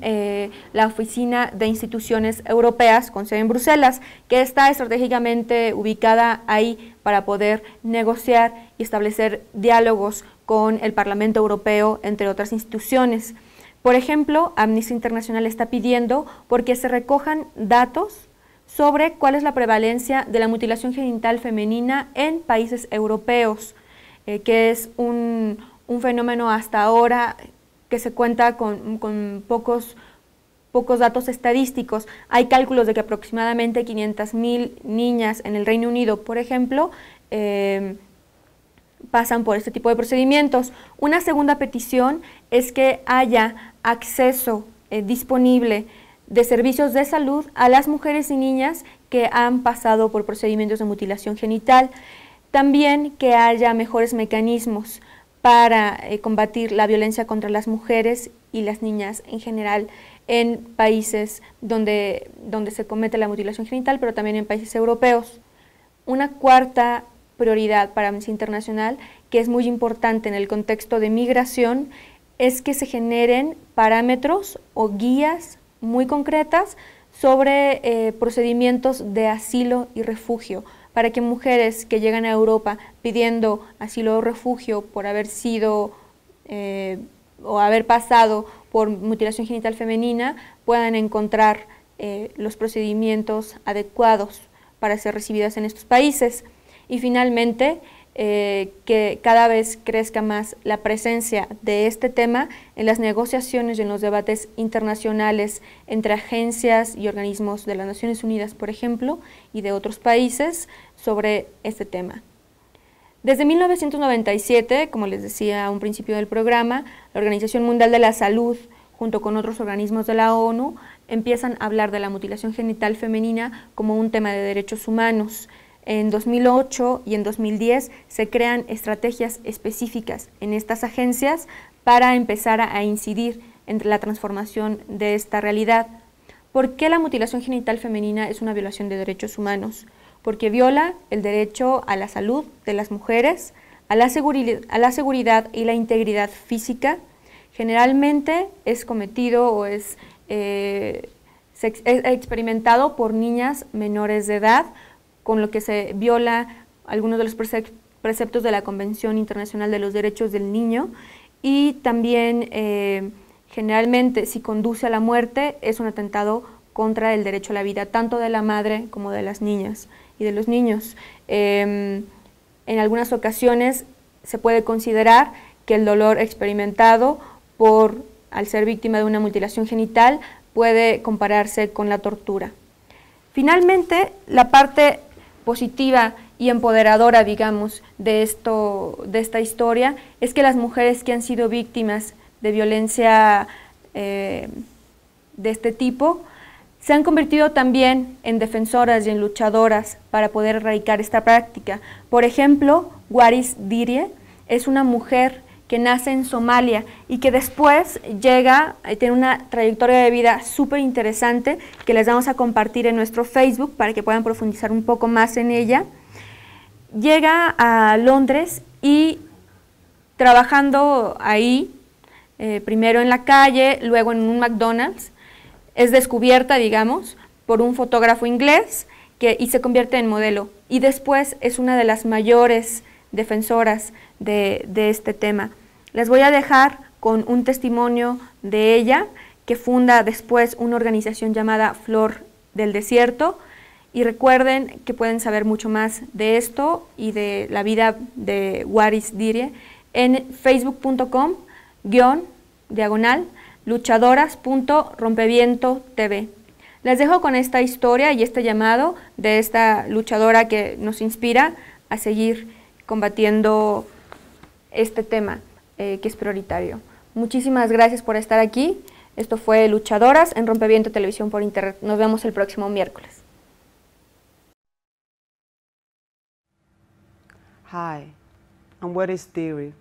Speaker 1: la Oficina de Instituciones Europeas con sede en Bruselas, que está estratégicamente ubicada ahí para poder negociar y establecer diálogos con el Parlamento Europeo, entre otras instituciones. Por ejemplo, Amnistía Internacional está pidiendo porque se recojan datos sobre cuál es la prevalencia de la mutilación genital femenina en países europeos, que es un fenómeno hasta ahora que se cuenta con pocos datos estadísticos. Hay cálculos de que aproximadamente 500,000 niñas en el Reino Unido, por ejemplo, pasan por este tipo de procedimientos. Una segunda petición es que haya acceso disponible de servicios de salud a las mujeres y niñas que han pasado por procedimientos de mutilación genital. También que haya mejores mecanismos para combatir la violencia contra las mujeres y las niñas en general en países donde se comete la mutilación genital, pero también en países europeos. Una cuarta prioridad para Amnistía Internacional, que es muy importante en el contexto de migración, es que se generen parámetros o guías muy concretas sobre procedimientos de asilo y refugio, para que mujeres que llegan a Europa pidiendo asilo o refugio por haber sido o haber pasado por mutilación genital femenina puedan encontrar los procedimientos adecuados para ser recibidas en estos países. Y finalmente, que cada vez crezca más la presencia de este tema en las negociaciones y en los debates internacionales entre agencias y organismos de las Naciones Unidas, por ejemplo, y de otros países sobre este tema. Desde 1997, como les decía a un principio del programa, la Organización Mundial de la Salud, junto con otros organismos de la ONU, empiezan a hablar de la mutilación genital femenina como un tema de derechos humanos. En 2008 y en 2010 se crean estrategias específicas en estas agencias para empezar a incidir en la transformación de esta realidad. ¿Por qué la mutilación genital femenina es una violación de derechos humanos? Porque viola el derecho a la salud de las mujeres, a la seguridad y la integridad física, generalmente es cometido o es experimentado por niñas menores de edad, con lo que se viola algunos de los preceptos de la Convención Internacional de los Derechos del Niño, y también generalmente si conduce a la muerte es un atentado contra el derecho a la vida, tanto de la madre como de las niñas y de los niños. En algunas ocasiones se puede considerar que el dolor experimentado al ser víctima de una mutilación genital puede compararse con la tortura. Finalmente, la parte positiva y empoderadora, digamos, de esta historia es que las mujeres que han sido víctimas de violencia de este tipo se han convertido también en defensoras y en luchadoras para poder erradicar esta práctica. Por ejemplo, Waris Dirie es una mujer que nace en Somalia y que después llega a tener una trayectoria de vida súper interesante que les vamos a compartir en nuestro Facebook para que puedan profundizar un poco más en ella. Llega a Londres y trabajando ahí, primero en la calle, luego en un McDonald's, es descubierta, digamos, por un fotógrafo inglés y se convierte en modelo. Y después es una de las mayores defensoras de este tema. Les voy a dejar con un testimonio de ella, que funda después una organización llamada Flor del Desierto, y recuerden que pueden saber mucho más de esto y de la vida de Waris Dirie en facebook.com/luchadoras.rompeviento.tv. Les dejo con esta historia y este llamado de esta luchadora que nos inspira a seguir combatiendo este tema que es prioritario. Muchísimas gracias por estar aquí. Esto fue Luchadoras en Rompeviento Televisión por Internet. Nos vemos el próximo miércoles.
Speaker 7: Hi, I'm Waris Dirie.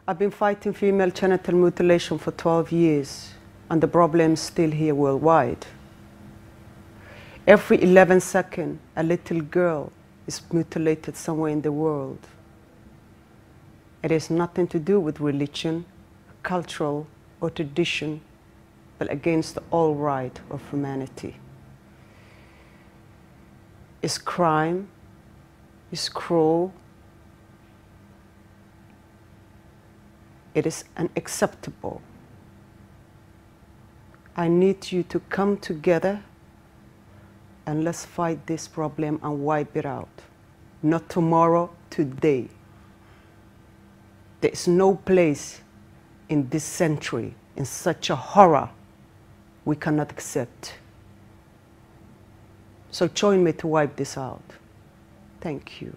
Speaker 7: I've been fighting female genital mutilation for 12 years, and the problem is still here worldwide. Every 11 seconds, a little girl is mutilated somewhere in the world. It has nothing to do with religion, cultural, or tradition, but against all right of humanity. It's crime, it's cruel, it is unacceptable. I need you to come together and let's fight this problem and wipe it out. Not tomorrow, today. There is no place in this century in such a horror we cannot accept. So join me to wipe this out. Thank you.